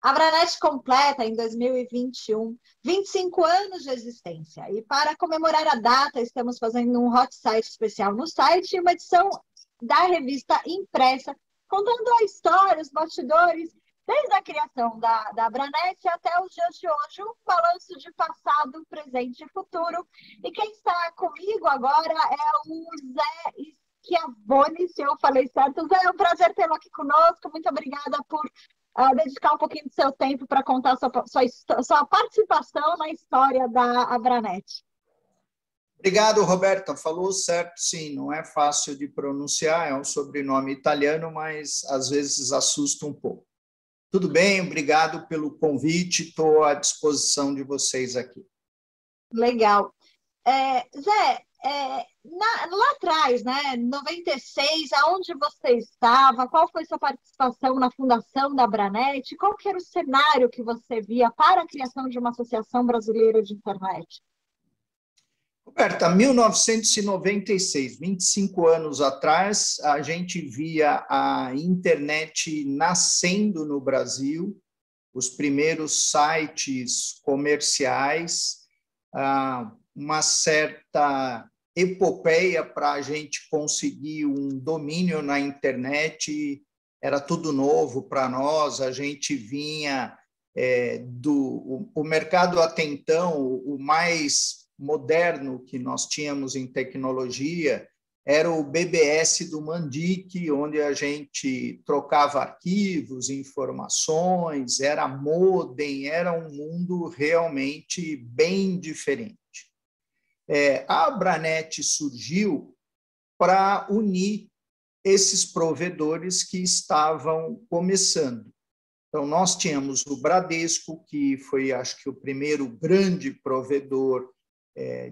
A Abranet completa, em 2021, 25 anos de existência. E para comemorar a data, estamos fazendo um hot site especial no site e uma edição da revista impressa, contando a história, os bastidores, desde a criação da Abranet até os dias de hoje, um balanço de passado, presente e futuro. E quem está comigo agora é o Zé Schiavone, se eu falei certo. Zé, é um prazer tê-lo aqui conosco. Muito obrigada por dedicar um pouquinho do seu tempo para contar sua participação na história da Abranet. Obrigado, Roberta. Falou certo, sim. Não é fácil de pronunciar, é um sobrenome italiano, mas às vezes assusta um pouco. Tudo bem, obrigado pelo convite, estou à disposição de vocês aqui. Legal. Zé, lá atrás, né, 96, aonde você estava? Qual foi sua participação na fundação da Abranet? Qual que era o cenário que você via para a criação de uma associação brasileira de internet? Roberta, 1996, 25 anos atrás, a gente via a internet nascendo no Brasil, os primeiros sites comerciais, uma certa epopeia para a gente conseguir um domínio na internet, era tudo novo para nós, a gente vinha o mercado até então, o mais moderno que nós tínhamos em tecnologia era o BBS do Mandic, onde a gente trocava arquivos, informações, era modem, era um mundo realmente bem diferente. A Abranet surgiu para unir esses provedores que estavam começando. Então, nós tínhamos o Bradesco, que foi, acho que, o primeiro grande provedor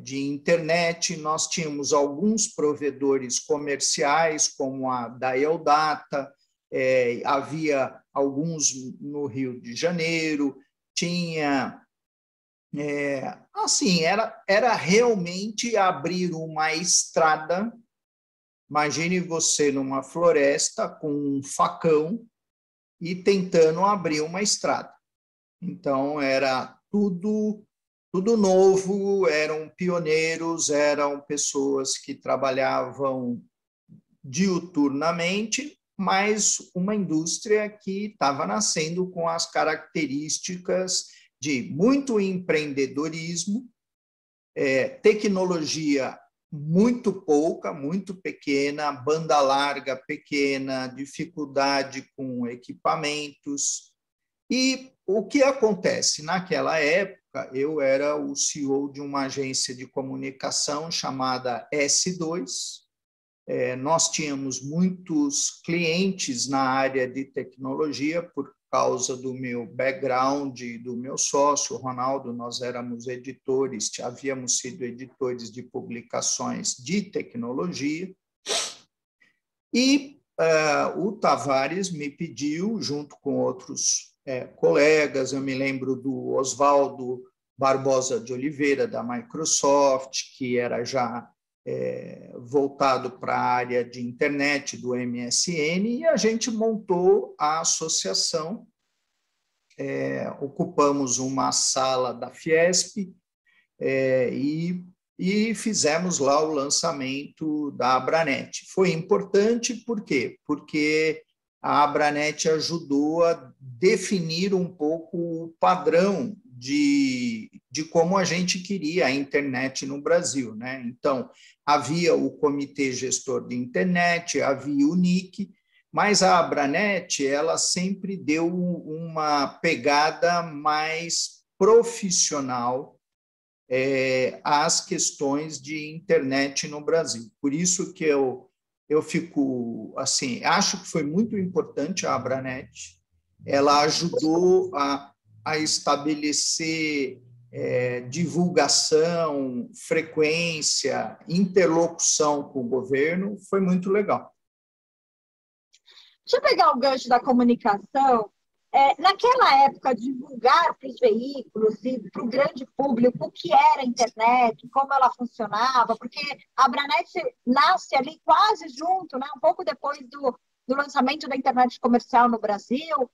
de internet, nós tínhamos alguns provedores comerciais, como a Dael Data, havia alguns no Rio de Janeiro, tinha... assim, era realmente abrir uma estrada. Imagine você numa floresta com um facão e tentando abrir uma estrada. Então, era tudo novo, eram pioneiros, eram pessoas que trabalhavam diuturnamente, mas uma indústria que estava nascendo com as características de muito empreendedorismo, tecnologia muito pouca, muito pequena, banda larga pequena, dificuldade com equipamentos. E o que acontece? Naquela época, eu era o CEO de uma agência de comunicação chamada S2. Nós tínhamos muitos clientes na área de tecnologia, por causa do meu background, do meu sócio, Ronaldo, nós éramos editores, havíamos sido editores de publicações de tecnologia. E o Tavares me pediu, junto com outros colegas, eu me lembro do Oswaldo Barbosa de Oliveira, da Microsoft, que era já voltado para a área de internet do MSN, e a gente montou a associação, ocupamos uma sala da Fiesp e fizemos lá o lançamento da Abranet. Foi importante, por quê? Porque a Abranet ajudou a definir um pouco o padrão de como a gente queria a internet no Brasil, né? Então, havia o Comitê Gestor de Internet, havia o NIC, mas a Abranet, ela sempre deu uma pegada mais profissional às questões de internet no Brasil. Por isso que eu fico, assim, acho que foi muito importante a Abranet, ela ajudou a estabelecer divulgação, frequência, interlocução com o governo, foi muito legal. Deixa eu pegar o gancho da comunicação. Naquela época, divulgar para os veículos e para o grande público o que era a internet, como ela funcionava, porque a Abranet nasce ali quase junto, né, um pouco depois do lançamento da internet comercial no Brasil.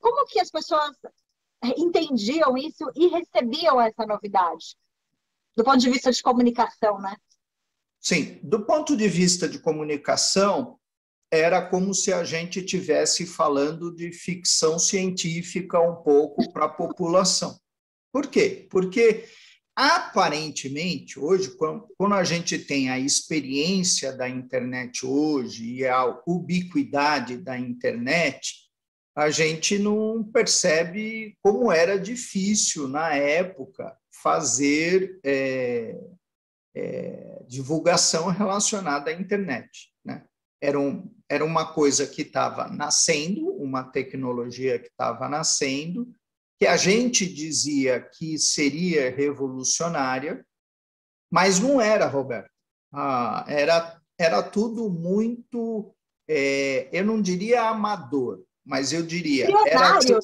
como que as pessoas entendiam isso e recebiam essa novidade, do ponto de vista de comunicação, né? Sim, do ponto de vista de comunicação, era como se a gente estivesse falando de ficção científica um pouco para a população. Por quê? Porque, aparentemente, hoje, quando a gente tem a experiência da internet hoje e a ubiquidade da internet, a gente não percebe como era difícil, na época, fazer divulgação relacionada à internet, né? Era uma coisa que estava nascendo, uma tecnologia que estava nascendo, que a gente dizia que seria revolucionária, mas não era, Roberto. Era tudo muito, eu não diria amador, mas eu diria, Embrionário.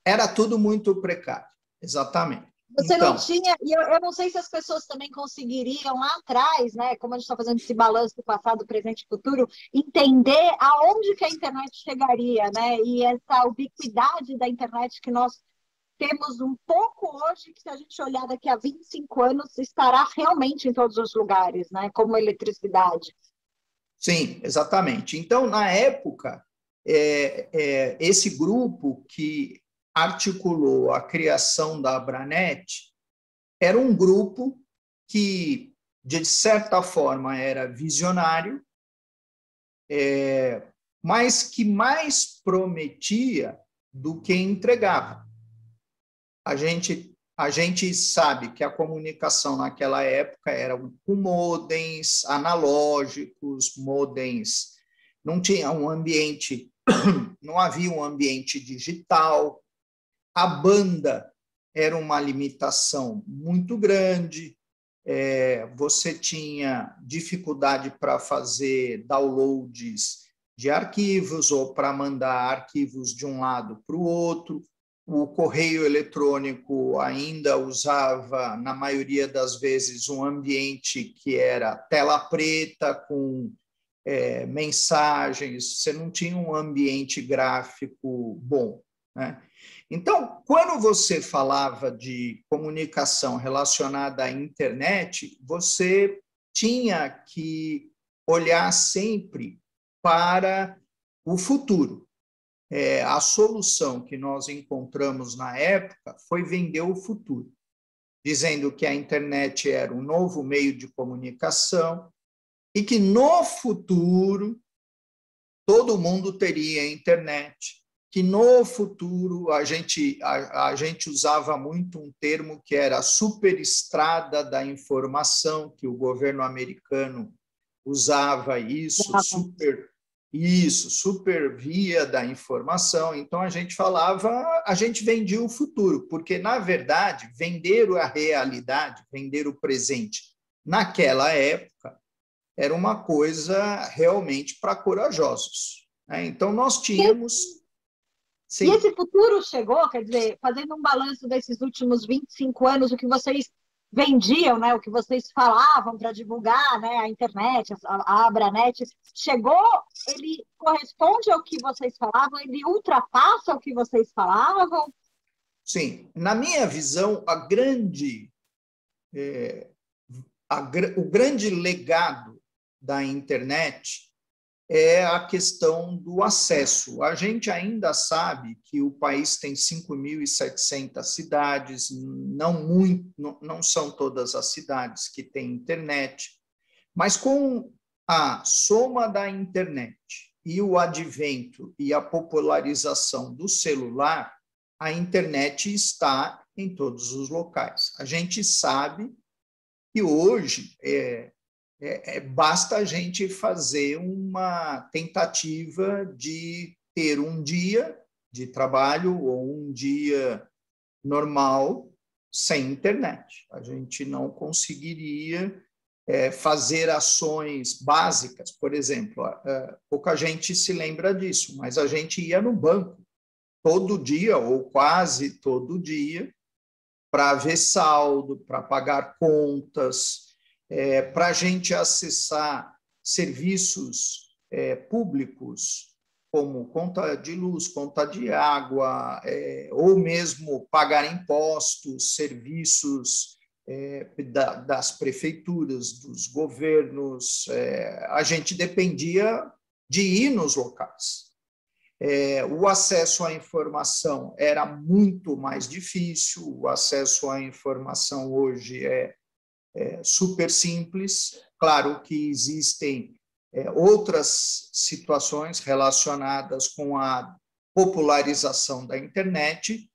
era tudo muito precário, exatamente. Você não Então, tinha, e eu não sei se as pessoas também conseguiriam lá atrás, né? Como a gente está fazendo esse balanço do passado, presente e futuro, entender aonde que a internet chegaria, né? E essa ubiquidade da internet que nós temos um pouco hoje, que se a gente olhar daqui a 25 anos, estará realmente em todos os lugares, né? Como eletricidade. sim, exatamente. Então, na época, esse grupo que articulou a criação da Abranet era um grupo que, de certa forma, era visionário, mas que mais prometia do que entregava. A gente sabe que a comunicação naquela época era com modems analógicos, modems, não tinha um ambiente, não havia um ambiente digital, a banda era uma limitação muito grande, você tinha dificuldade para fazer downloads de arquivos ou para mandar arquivos de um lado para o outro. O correio eletrônico ainda usava, na maioria das vezes, um ambiente que era tela preta, com mensagens, você não tinha um ambiente gráfico bom, né? Então, quando você falava de comunicação relacionada à internet, você tinha que olhar sempre para o futuro. A solução que nós encontramos na época foi vender o futuro, dizendo que a internet era um novo meio de comunicação e que no futuro todo mundo teria internet, que no futuro a gente usava muito um termo que era a superestrada da informação, que o governo americano usava isso, super via da informação. Então a gente falava, a gente vendia o futuro, porque na verdade vender a realidade, vender o presente naquela época era uma coisa realmente para corajosos, né? Então nós tínhamos. E Sim. esse futuro chegou, quer dizer, fazendo um balanço desses últimos 25 anos, o que vocês vendiam, né, o que vocês falavam para divulgar, né, a internet, a Abranet, chegou, ele corresponde ao que vocês falavam, ele ultrapassa o que vocês falavam? Sim, na minha visão, o grande legado da internet é a questão do acesso. A gente ainda sabe que o país tem 5.700 cidades, não são todas as cidades que têm internet, mas com a soma da internet e o advento e a popularização do celular, a internet está em todos os locais. A gente sabe que hoje basta a gente fazer uma tentativa de ter um dia de trabalho ou um dia normal sem internet. A gente não conseguiria fazer ações básicas, por exemplo, pouca gente se lembra disso, mas a gente ia no banco todo dia ou quase todo dia para ver saldo, para pagar contas, para a gente acessar serviços públicos como conta de luz, conta de água, ou mesmo pagar impostos, serviços das prefeituras, dos governos, a gente dependia de ir nos locais. O acesso à informação era muito mais difícil, o acesso à informação hoje é super simples. Claro que existem outras situações relacionadas com a popularização da internet,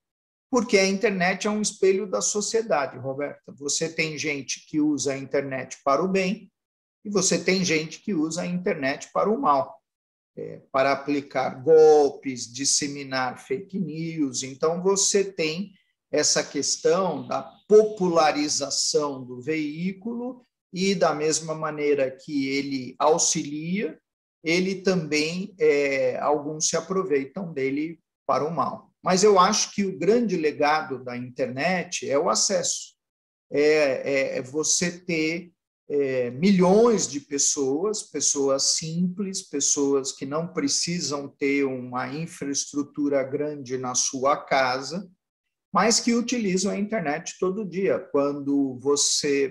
porque a internet é um espelho da sociedade, Roberta. Você tem gente que usa a internet para o bem e você tem gente que usa a internet para o mal, para aplicar golpes, disseminar fake news. Então, você tem essa questão da popularização do veículo e, da mesma maneira que ele auxilia, ele também, alguns se aproveitam dele para o mal. Mas eu acho que o grande legado da internet é o acesso. Você ter milhões de pessoas simples, pessoas que não precisam ter uma infraestrutura grande na sua casa, mas que utilizam a internet todo dia. Quando você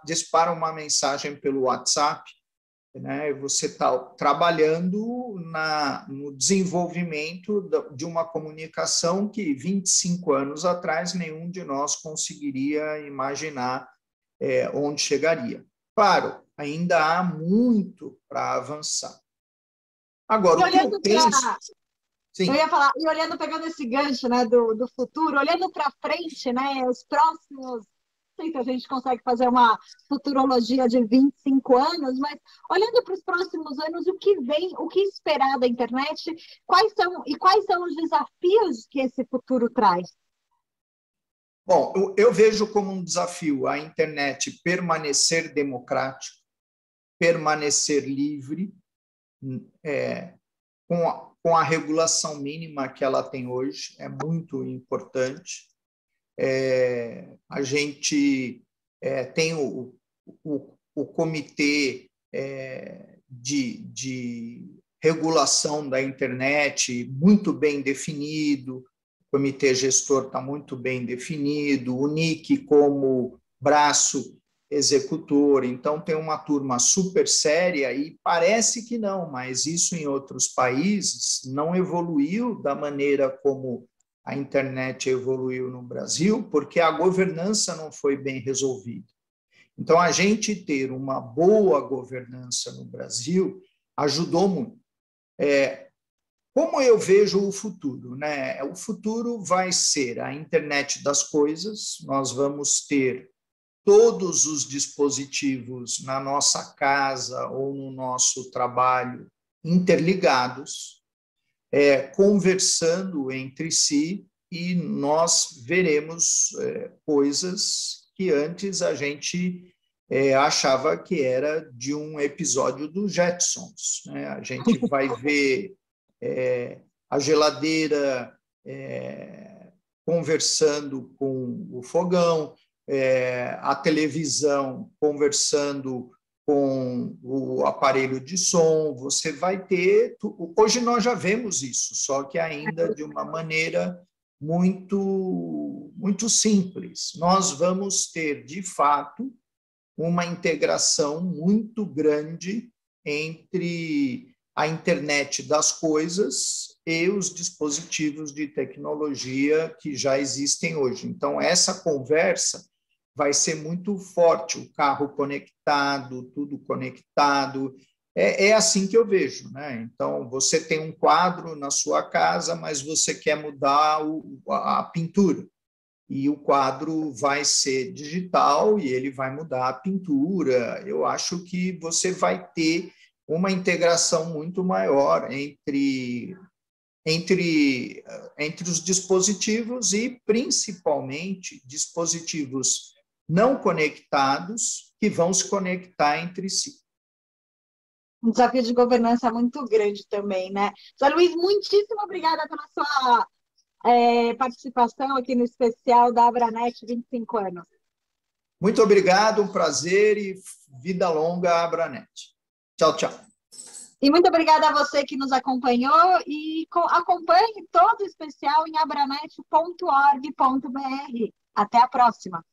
dispara uma mensagem pelo WhatsApp, né, você está trabalhando no desenvolvimento de uma comunicação que 25 anos atrás nenhum de nós conseguiria imaginar onde chegaria. Claro, ainda há muito para avançar. Agora, o que eu penso... Sim. Eu ia falar, e olhando, pegando esse gancho, né, do futuro, olhando para frente, né, os próximos, não sei se a gente consegue fazer uma futurologia de 25 anos, mas olhando para os próximos anos, o que vem, o que esperar da internet, quais são os desafios que esse futuro traz? Bom, eu vejo como um desafio a internet permanecer democrática, permanecer livre, com a regulação mínima que ela tem hoje, é muito importante. A gente tem o comitê de regulação da internet muito bem definido, o comitê gestor está muito bem definido, o NIC como braço executor, então tem uma turma super séria e parece que não, mas isso em outros países não evoluiu da maneira como a internet evoluiu no Brasil, porque a governança não foi bem resolvida. Então, a gente ter uma boa governança no Brasil ajudou muito. Como eu vejo o futuro, né? O futuro vai ser a internet das coisas, nós vamos ter todos os dispositivos na nossa casa ou no nosso trabalho interligados, conversando entre si, e nós veremos coisas que antes a gente achava que era de um episódio dos Jetsons, né? A gente vai ver a geladeira conversando com o fogão, a televisão conversando com o aparelho de som, você vai ter... Hoje nós já vemos isso, só que ainda de uma maneira muito, muito simples. Nós vamos ter, de fato, uma integração muito grande entre a internet das coisas e os dispositivos de tecnologia que já existem hoje. Então, essa conversa vai ser muito forte, o carro conectado, tudo conectado. É assim que eu vejo, né? Então, você tem um quadro na sua casa, mas você quer mudar a pintura. E o quadro vai ser digital e ele vai mudar a pintura. Eu acho que você vai ter uma integração muito maior entre os dispositivos e, principalmente, dispositivos não conectados que vão se conectar entre si. Um desafio de governança muito grande também, né? Zé Luiz, muitíssimo obrigada pela sua participação aqui no especial da Abranet 25 anos. Muito obrigado, um prazer e vida longa à Abranet. Tchau, tchau. E muito obrigada a você que nos acompanhou e acompanhe todo o especial em abranet.org.br. Até a próxima!